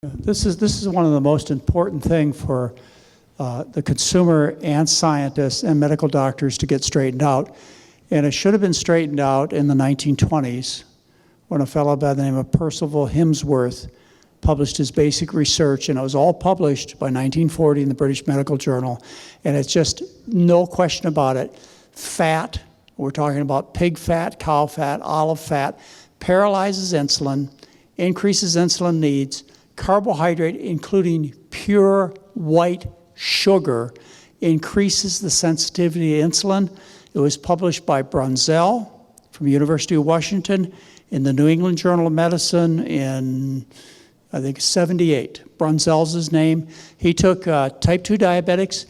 This is one of the most important things for the consumer and scientists and medical doctors to get straightened out. And it should have been straightened out in the 1920s when a fellow by the name of Percival Himsworth published his basic research, and it was all published by 1940 in the British Medical Journal. And it's just no question about it. Fat, we're talking about pig fat, cow fat, olive fat, paralyzes insulin, increases insulin needs. Carbohydrate, including pure white sugar, increases the sensitivity to insulin. It was published by Brunzell from University of Washington in the New England Journal of Medicine in, I think, 78. Brunzell's his name. He took type 2 diabetics.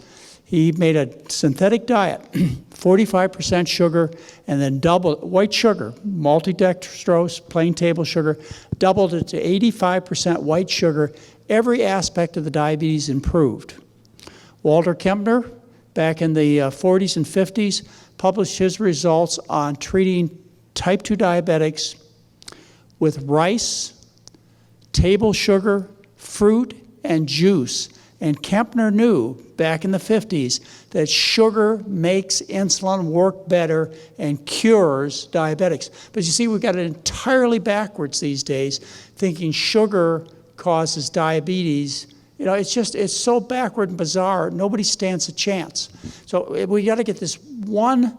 He made a synthetic diet, 45% sugar, and then doubled white sugar, maltodextrose, plain table sugar, doubled it to 85% white sugar. Every aspect of the diabetes improved. Walter Kempner, back in the 40s and 50s, published his results on treating type 2 diabetics with rice, table sugar, fruit, and juice. And Kempner knew back in the 50s that sugar makes insulin work better and cures diabetics. But you see, we've got it entirely backwards these days, thinking sugar causes diabetes. You know, it's so backward and bizarre, nobody stands a chance. So we got to get this one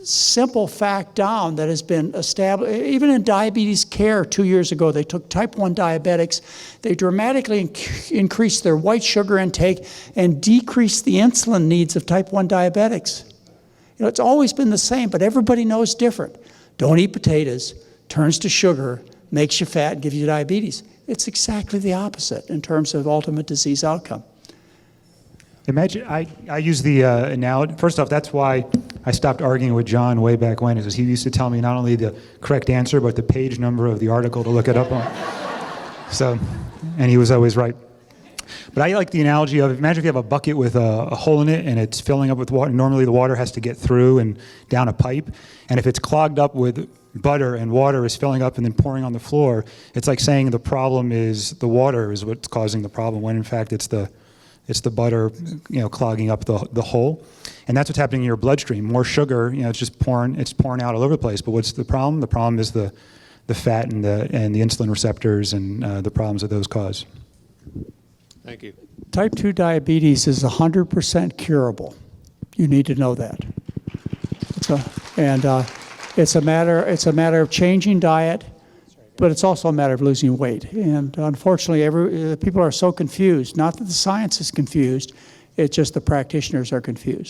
simple fact down that has been established. Even in diabetes care 2 years ago, they took type 1 diabetics, they dramatically increased their white sugar intake and decreased the insulin needs of type 1 diabetics. You know, it's always been the same, but everybody knows different. Don't eat potatoes, turns to sugar, makes you fat, and gives you diabetes. It's exactly the opposite in terms of ultimate disease outcome. Imagine, I use the analogy. First off, that's why I stopped arguing with John way back when, is he used to tell me not only the correct answer, but the page number of the article to look it up on. So, and he was always right. But I like the analogy of, imagine if you have a bucket with a hole in it and it's filling up with water. Normally the water has to get through and down a pipe. And if it's clogged up with butter and water is filling up and then pouring on the floor, it's like saying the problem is the water is what's causing the problem, when in fact it's the butter, clogging up the hole. And that's what's happening in your bloodstream. More sugar, it's just pouring out all over the place. But what's the problem? The problem is the fat and the insulin receptors and the problems that those cause. Thank you. Type 2 diabetes is 100% curable. You need to know that. It's a matter of changing diet, but it's also a matter of losing weight. And unfortunately, people are so confused. Not that the science is confused, it's just the practitioners are confused.